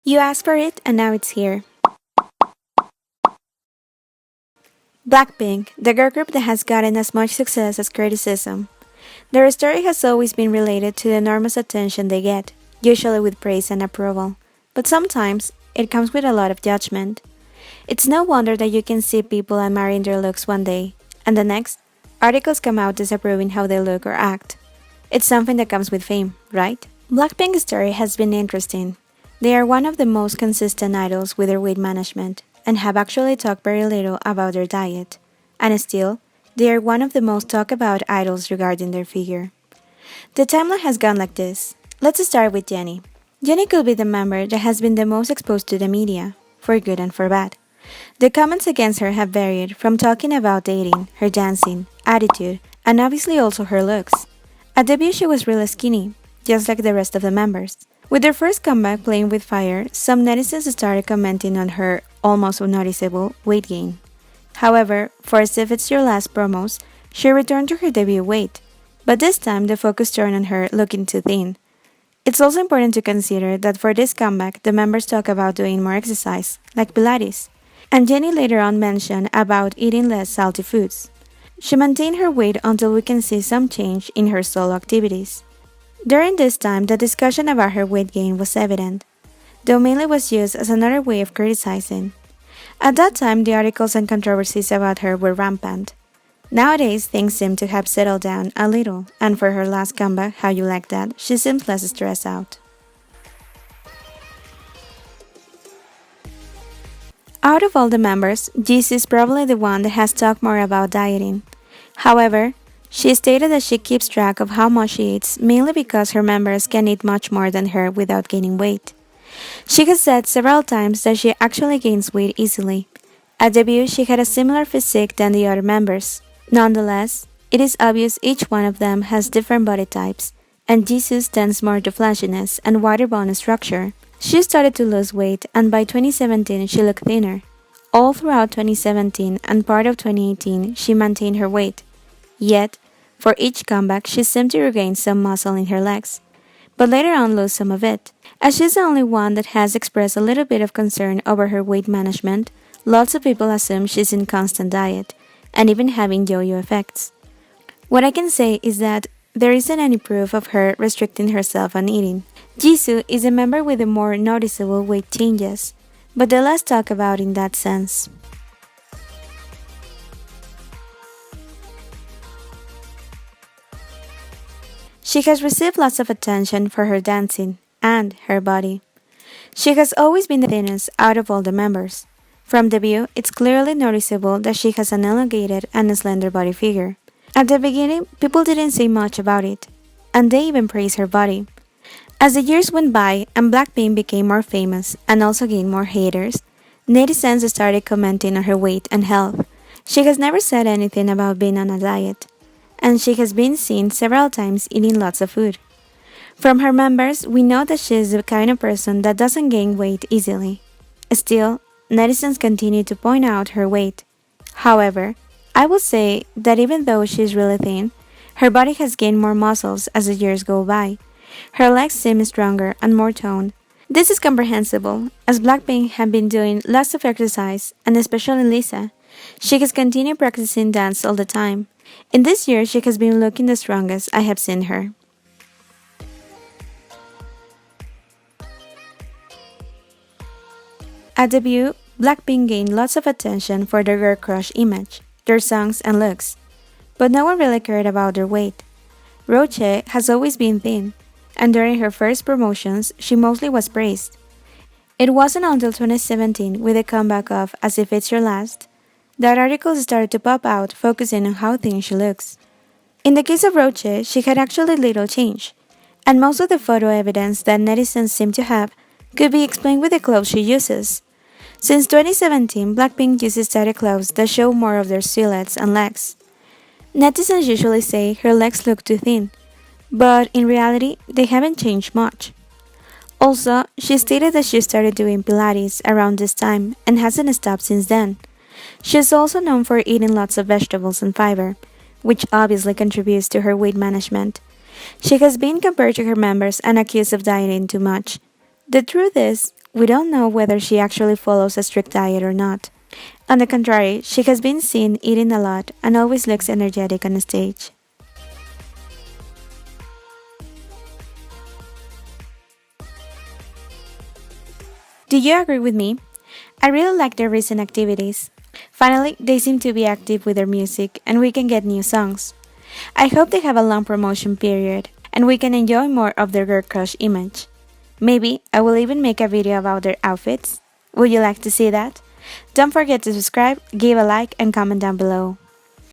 You asked for it and now it's here. BLACKPINK, the girl group that has gotten as much success as criticism. Their story has always been related to the enormous attention they get, usually with praise and approval. But sometimes, it comes with a lot of judgment. It's no wonder that you can see people admiring their looks one day, and the next, articles come out disapproving how they look or act. It's something that comes with fame, right? BLACKPINK's story has been interesting. They are one of the most consistent idols with their weight management, and have actually talked very little about their diet. And still, they are one of the most talked about idols regarding their figure. The timeline has gone like this. Let's start with Jennie. Jennie could be the member that has been the most exposed to the media, for good and for bad. The comments against her have varied from talking about dating, her dancing, attitude, and obviously also her looks. At debut she was really skinny, just like the rest of the members. With their first comeback playing with fire, some netizens started commenting on her almost noticeable weight gain. However, for As If It's Your Last promos, she returned to her debut weight, but this time the focus turned on her looking too thin. It's also important to consider that for this comeback, the members talk about doing more exercise, like Pilates, and Jennie later on mentioned about eating less salty foods. She maintained her weight until we can see some change in her solo activities. During this time, the discussion about her weight gain was evident, though mainly was used as another way of criticizing. At that time, the articles and controversies about her were rampant. Nowadays, things seem to have settled down a little, and for her last comeback, How You Like That, she seems less stressed out. Out of all the members, Jisoo is probably the one that has talked more about dieting. However, she stated that she keeps track of how much she eats, mainly because her members can eat much more than her without gaining weight. She has said several times that she actually gains weight easily. At debut, she had a similar physique than the other members. Nonetheless, it is obvious each one of them has different body types, and Jisoo tends more to flashiness and wider bone structure. She started to lose weight, and by 2017 she looked thinner. All throughout 2017 and part of 2018, she maintained her weight. Yet, for each comeback, she seemed to regain some muscle in her legs, but later on lose some of it. As she's the only one that has expressed a little bit of concern over her weight management, lots of people assume she's in constant diet, and even having yo-yo effects. What I can say is that there isn't any proof of her restricting herself on eating. Jisoo is a member with the more noticeable weight changes, but the less talk about in that sense. She has received lots of attention for her dancing and her body. She has always been the thinnest out of all the members. From debut, it's clearly noticeable that she has an elongated and slender body figure. At the beginning, people didn't say much about it, and they even praised her body. As the years went by and BLACKPINK became more famous and also gained more haters, netizens started commenting on her weight and health. She has never said anything about being on a diet, and she has been seen several times eating lots of food. From her members, we know that she is the kind of person that doesn't gain weight easily. Still, netizens continue to point out her weight. However, I will say that even though she is really thin, her body has gained more muscles as the years go by. Her legs seem stronger and more toned. This is comprehensible, as BLACKPINK have been doing lots of exercise, and especially Lisa. She has continued practicing dance all the time. In this year, she has been looking the strongest I have seen her. At debut, BLACKPINK gained lots of attention for their girl crush image, their songs and looks, but no one really cared about their weight. Rosé has always been thin, and during her first promotions, she mostly was praised. It wasn't until 2017, with the comeback of As If It's Your Last, that articles started to pop out focusing on how thin she looks. In the case of Rosé, she had actually little change, and most of the photo evidence that netizens seem to have could be explained with the clothes she uses. Since 2017, BLACKPINK uses static clothes that show more of their silhouettes and legs. Netizens usually say her legs look too thin, but in reality, they haven't changed much. Also, she stated that she started doing Pilates around this time and hasn't stopped since then. She is also known for eating lots of vegetables and fiber, which obviously contributes to her weight management. She has been compared to her members and accused of dieting too much. The truth is, we don't know whether she actually follows a strict diet or not. On the contrary, she has been seen eating a lot and always looks energetic on stage. Do you agree with me? I really like their recent activities. Finally, they seem to be active with their music and we can get new songs. I hope they have a long promotion period and we can enjoy more of their girl crush image. Maybe I will even make a video about their outfits. Would you like to see that? Don't forget to subscribe, give a like and comment down below.